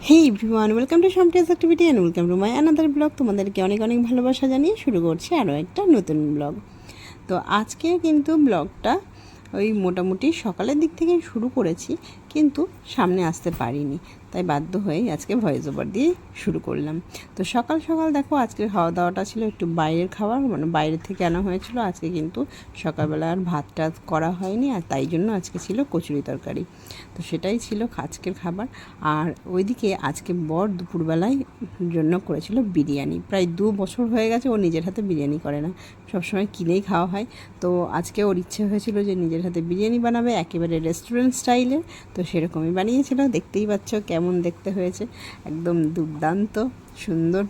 Hey everyone, welcome to শামটিয়াস activity and welcome to my another blog. তোমাদেরকে অনেক অনেক ভালোবাসা জানিয়ে শুরু করছি আরও একটা নতুন ব্লগ। তো আজকে কিন্তু ব্লগটা ওই মোটামুটি সকালের দিক থেকে শুরু করেছি, কিন্তু সামনে আসতে পারিনি, তাই বাধ্য হয়ে আজকে ভয়েস ওভার দিয়ে শুরু করলাম। তো সকাল সকাল দেখো, আজকে খাওয়া দাওয়াটা ছিল একটু বাইরের খাবার, মানে বাইরে থেকে আনা হয়েছিল। আজকে কিন্তু সকালবেলা আর ভাত টাত করা হয়নি, আর তাই জন্য আজকে ছিল কচুরি তরকারি। তো সেটাই ছিল আজকের খাবার। আর ওইদিকে আজকে বর দুপুরবেলায় জন্য করেছিল বিরিয়ানি। প্রায় 2 বছর হয়ে গেছে ও নিজের হাতে বিরিয়ানি করে না, সবসময় কিনেই খাওয়া হয়। তো আজকে ওর ইচ্ছে হয়েছিল যে নিজের হাতে বিরিয়ানি বানাবে, একেবারে রেস্টুরেন্ট স্টাইলে। তো সেরকমই বানিয়েছিল, দেখতেই পাচ্ছ কেমন দেখতে হয়েছে, একদম দুর্দান্ত সুন্দর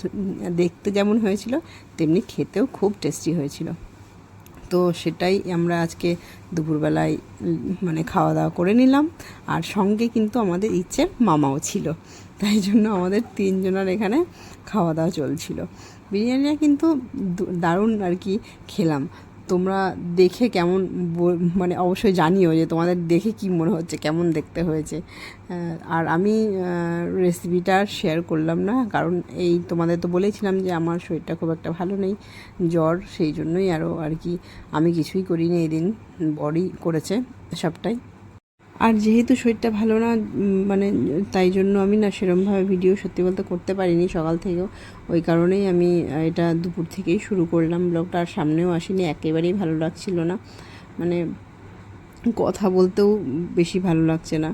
দেখতে যেমন হয়েছিল, তেমনি খেতেও খুব টেস্টি হয়েছিল। তো সেটাই আমরা আজকে দুপুরবেলায় মানে খাওয়া দাওয়া করে নিলাম। আর সঙ্গে কিন্তু আমাদের ইচ্ছের মামাও ছিল, তাই জন্য আমাদের 3 জনের এখানে খাওয়া দাওয়া চলছিল। বিরিয়ানিটা কিন্তু দারুণ আর কি খেলাম। তোমরা দেখে কেমন মানে অবশ্যই জানিও যে তোমাদের দেখে কি মনে হচ্ছে, কেমন দেখতে হয়েছে। আর আমি রেসিপিটা শেয়ার করলাম না, কারণ এই তোমাদের তো বলেছিলাম যে আমার শরীরটা খুব একটা ভালো নেই, জ্বর, সেই জন্যই আরও আর কি আমি কিছুই করিনি এই দিন, বডি করেছে সবটাই। আর যেহেতু শরীরটা ভালো না, মানে তাই জন্য আমি না সেরমভাবে ভিডিও সত্যি বলতে করতে পারিনি সকাল থেকেও। ওই কারণেই আমি এটা দুপুর থেকেই শুরু করলাম ব্লগটা, আর সামনেও আসিনি, একেবারেই ভালো লাগছিল না, মানে কথা বলতেও বেশি ভালো লাগছে না,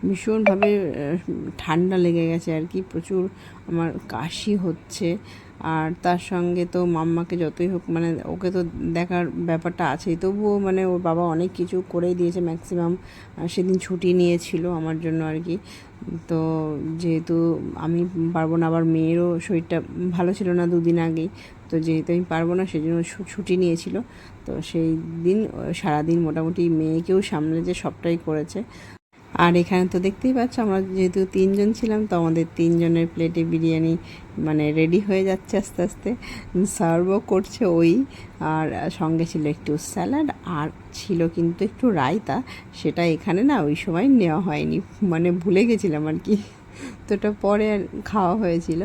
ভীষণভাবে ঠান্ডা লেগে গেছে আর কি, প্রচুর আমার কাশি হচ্ছে। আর তার সঙ্গে তো মাম্মাকে যতই হোক, মানে ওকে তো দেখার ব্যাপারটা আছেই, তবুও মানে ওর বাবা অনেক কিছু করেই দিয়েছে, ম্যাক্সিমাম সেদিন ছুটি নিয়েছিল আমার জন্য আর কি। তো যেহেতু আমি পারবো না, আবার মেয়েরও শরীরটা ভালো ছিল না 2 দিন আগেই, তো যেহেতু আমি পারবো না সেজন্য ছুটি নিয়েছিল। তো সেই দিন সারাদিন মোটামুটি মেয়েকেও সামলেছে, সবটাই করেছে। আর এখানে তো দেখতেই পাচ্ছ, আমরা যেহেতু 3 জন ছিলাম, তো আমাদের 3 জনের প্লেটে বিরিয়ানি মানে রেডি হয়ে যাচ্ছে আস্তে আস্তে, সার্ভও করছে ওই। আর সঙ্গে ছিল একটু স্যালাড, আর ছিল কিন্তু একটু রায়তা, সেটা এখানে না ওই সময় নেওয়া হয়নি, মানে ভুলে গেছিলাম আর কি, তো ওটা পরে খাওয়া হয়েছিল।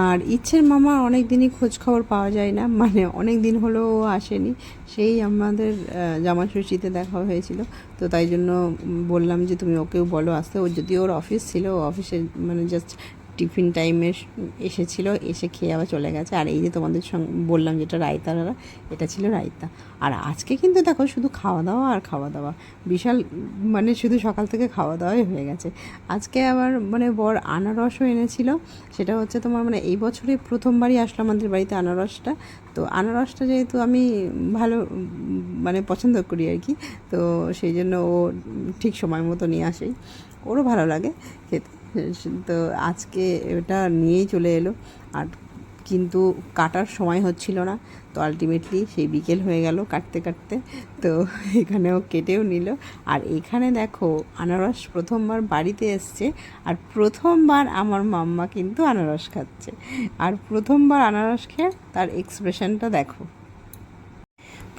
আর ইচ্ছের মামা অনেক দিনই খোঁজ খবর পাওয়া যায় না, মানে অনেক দিন হলো ও আসেনি, সেই আমাদের জামা ষষ্ঠীতে দেখা হয়েছিল। তো তাই জন্য বললাম যে তুমি ওকেও বলো আসতে, ও যদি ওর অফিস ছিল, ও অফিসে মানে জাস্ট টিফিন টাইমে এসেছিল, এসে খেয়ে আবার চলে গেছে। আর এই যে তোমাদের সঙ্গে বললাম যেটা রায়তা, এটা ছিল রায়তা। আর আজকে কিন্তু দেখো শুধু খাওয়া দাওয়া আর খাওয়া দাওয়া, বিশাল মানে শুধু সকাল থেকে খাওয়া দাওয়াই হয়ে গেছে। আজকে আবার মানে বর আনারসও এনেছিল, সেটা হচ্ছে তোমার মানে এই বছরে প্রথমবারই আসলো আমাদের বাড়িতে আনারসটা। তো আনারসটা যেহেতু আমি ভালো মানে পছন্দ করি আর কি, তো সেই জন্য ও ঠিক সময় মতো নিয়ে আসেই, ওরও ভালো লাগে খেতে। তো আজকে এটা নিয়েই চলে এলো, আর কিন্তু কাটার সময় হচ্ছিল না, তো আলটিমেটলি সেই বিকেল হয়ে গেল কাটতে কাটতে। তো এখানেও কেটেও নিল। আর এখানে দেখো আনারস প্রথমবার বাড়িতে এসছে, আর প্রথমবার আমার মাম্মা কিন্তু আনারস খাচ্ছে, আর প্রথমবার আনারস খেয়ে তার এক্সপ্রেশনটা দেখো।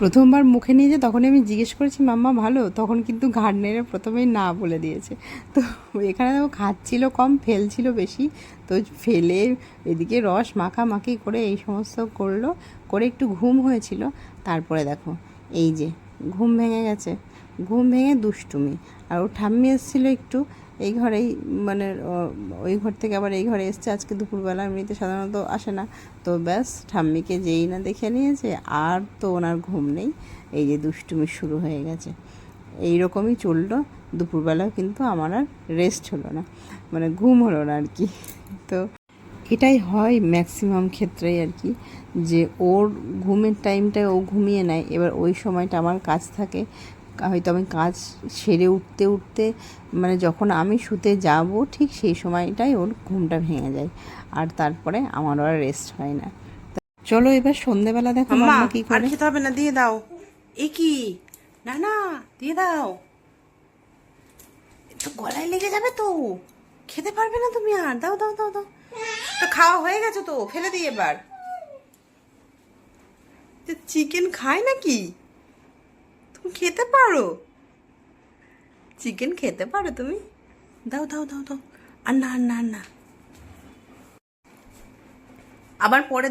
প্রথমবার মুখে নিয়ে যে তখনই আমি জিজ্ঞেস করেছি মাম্মা ভালো, তখন কিন্তু ঘাড় নেড়ে প্রথমেই না বলে দিয়েছে। তো এখানে দেখো খাচ্ছিল কম, ফেলছিল বেশি, তো ফেলে এদিকে রস মাখামাখি করে এই সমস্ত করলো, করে একটু ঘুম হয়েছিল। তারপরে দেখো এই যে ঘুম ভেঙে গেছে, ঘুম ভেঙে দুষ্টুমি। আর ও ঠাম্মি এসেছিলো একটু এই ঘরেই, মানে ওই ঘর থেকে আবার এই ঘরে এসছে আজকে দুপুরবেলা, এমনিতে সাধারণত আসে না। তো ব্যাস ঠাম্মিকে যেই না দেখে নিয়েছে, আর তো ওনার ঘুম নেই, এই যে দুষ্টুমি শুরু হয়ে গেছে। এই রকমই চললো দুপুরবেলাও, কিন্তু আমার আর রেস্ট হলো না, মানে ঘুম হলো না আর কি। তো এটাই হয় ম্যাক্সিমাম ক্ষেত্রেই আর কি, যে ওর ঘুমের টাইমটা ও ঘুমিয়ে নেয়, এবার ওই সময়টা আমার কাজ থাকে, হয়তো আমি কাজ সেরে উঠতে উঠতে মানে যখন আমি শুতে যাব ঠিক সেই সময়টাই ওর ঘুমটা ভেঙে যায়, আর তারপরে আমারও আর রেস্ট হয় না। চলো এবার সন্ধেবেলা দেখো মাম্মা কি করে। খেতে হবে না, দিয়ে দাও। এ কি, না না, দিয়ে দাও, তো গলায় লেগে যাবে তো, খেতে পারবে না তুমি আর, দাও দাও দাও দাও। তো খাওয়া হয়ে গেছে তো, ফেলে দিই এবার। চিকেন খায় নাকি? তুমি খেতে পারো, চিকেন খেতে পারো তুমি? দাও দাও দাও দাও, আর না আর না আর না, আবার পরে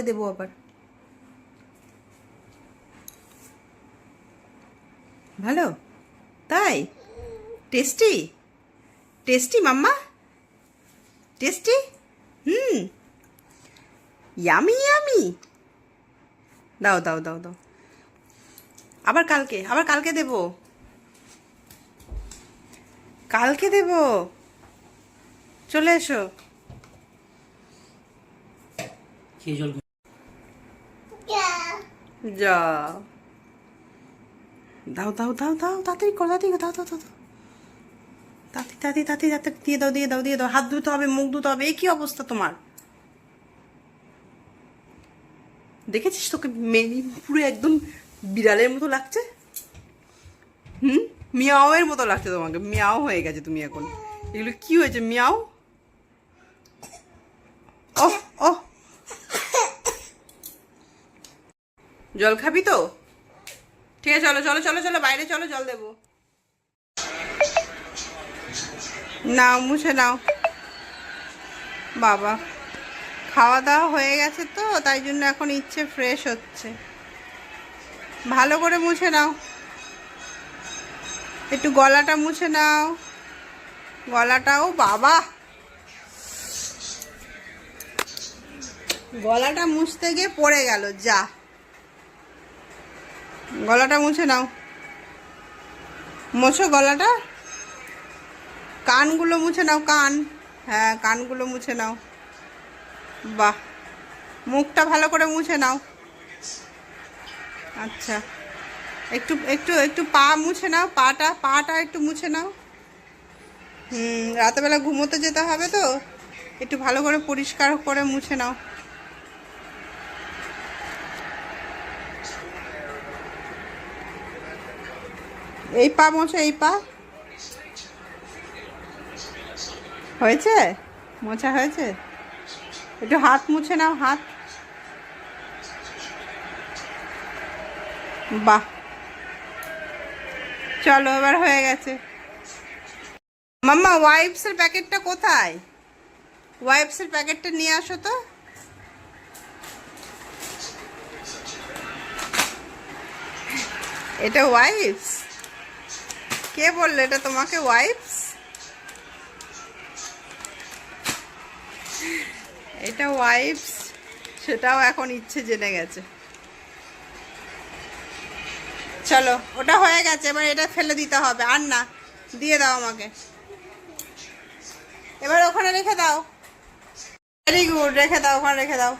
দেবো আবার। ভালো তাই? টেস্টি টেস্টি মাম্মা, টেস্টি। হুম, ইয়ামি ইয়ামি। দাও দাও দাও দাও, আবার কালকে দেবো, কালকে দেবো, চলে এসো। যা, দাও দাও দাও দাও, তাড়াতাড়ি করো, তাড়াতাড়ি দাও দাও দাও দাও, তাড়াতাড়ি তাড়াতাড়ি তাড়াতাড়ি দিয়ে দাও, হাত ধুতে হবে, মুখ ধুতে হবে। এই কি অবস্থা তোমার? দেখেছিস তোকে পুরো একদম বিড়ালের মতো লাগছে। মিয়াওয়ের মতো লাগছে তোমাকে, মিয়াও হয়ে গেছে তুমি এখন। এগুলো কি হয়েছে মিয়াও? ও ও, জল খাবি তো? ঠিক আছে, চলো চলো চলো চলো, বাইরে চলো, জল দেবো। নাও, মুছে নাও। বাবা, খাওয়া দাওয়া হয়ে গেছে তো, তাই জন্য এখন ইচ্ছে ফ্রেশ হচ্ছে। ভালো করে মুছে নাও, একটু গলাটা মুছে নাও, গলাটাও। বাবা, গলাটা মুছতে গিয়ে পড়ে গেল। যা, গলাটা মুছে নাও, মোছো গলাটা। কানগুলো মুছে নাও, কান, হ্যাঁ কানগুলো মুছে নাও। বাহ, মুখটা ভালো করে মুছে নাও। আচ্ছা, একটু একটু একটু পা মুছে নাও, পাটা একটু মুছে নাও। রাতেবেলা ঘুমোতে যেতে হবে তো, একটু ভালো করে পরিষ্কার করে মুছে নাও। এই পা মোছো, এই পা। হয়েছে, মোছা হয়েছে। একটু হাত মুছে নাও, হাত। বাহ, চলো এবার হয়ে গেছে। মাম্মা, ওয়াইপসের প্যাকেটটা কোথায়? ওয়াইপসের প্যাকেটটা নিয়ে আসো তো। এটা ওয়াইপস? কে বললো এটা তোমাকে ওয়াইপস? এটা ওয়াইপস, সেটাও এখন ইচ্ছে জেনে গেছে। চলো, ওটা হয়ে গেছে, এবার এটা ফেলে দিতে হবে। আর না, দিয়ে দাও আমাকে, এবার ওখানে রেখে দাও। ভেরি গুড, রেখে দাও, ওখানে রেখে দাও।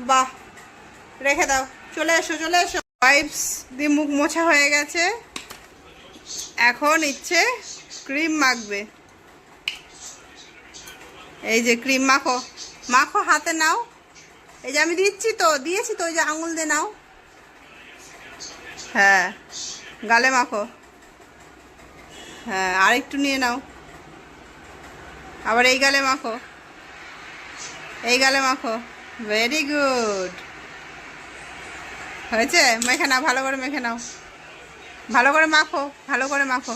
বাহ, রেখে দাও। চলে এসো চলে এসো। ওয়াইপস দিয়ে মুখ মোছা হয়ে গেছে, এখন ইচ্ছে ক্রিম মাখবে। এই যে ক্রিম মাখো, মাখো, হাতে নাও। এই যে আমি দিয়েছি তো, ওই যে আঙুল দিয়ে নাও। হ্যাঁ, গালে মাখো। হ্যাঁ, আর একটু নিয়ে নাও, আবার এই গালে মাখো, এই গালে মাখো। ভেরি গুড, হয়েছে। মেখে নাও, ভালো করে মেখে নাও, ভালো করে মাখো, ভালো করে মাখো।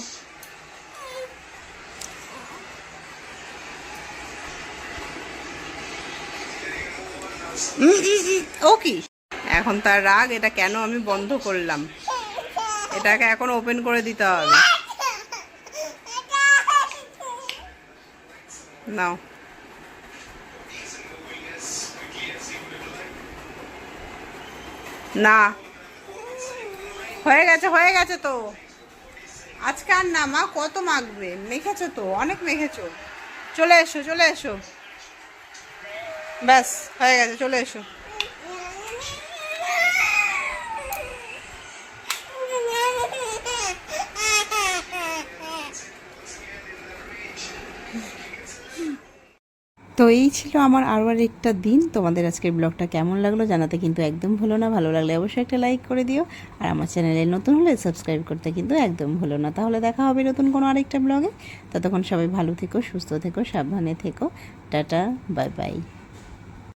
ও কি এখন তার রাগ? এটা কেন আমি বন্ধ করলাম? এটাকে এখন ওপেন করে দিতে হবে। নাও, না হয়ে গেছে তো। আজকে আর না মা, কত মাখবে? মেখেছো তো, অনেক মেখেছো। চলে এসো চলে এসো, ব্যাস হয়ে গেছে, চলে এসো। তো এই ছিল আমার আরও একটা দিন। তোমাদের আজকের ব্লগটা কেমন লাগলো জানাতে কিন্তু একদম ভুলো না। ভালো লাগলে অবশ্যই একটা লাইক করে দিও, আর আমার চ্যানেলে নতুন হলে সাবস্ক্রাইব করতে কিন্তু একদম ভুলো না। তাহলে দেখা হবে নতুন কোনো আরেকটা ব্লগে। ততক্ষণ সবাই ভালো থেকো, সুস্থ থেকো, সাবধানে থেকো। Tata, bye bye.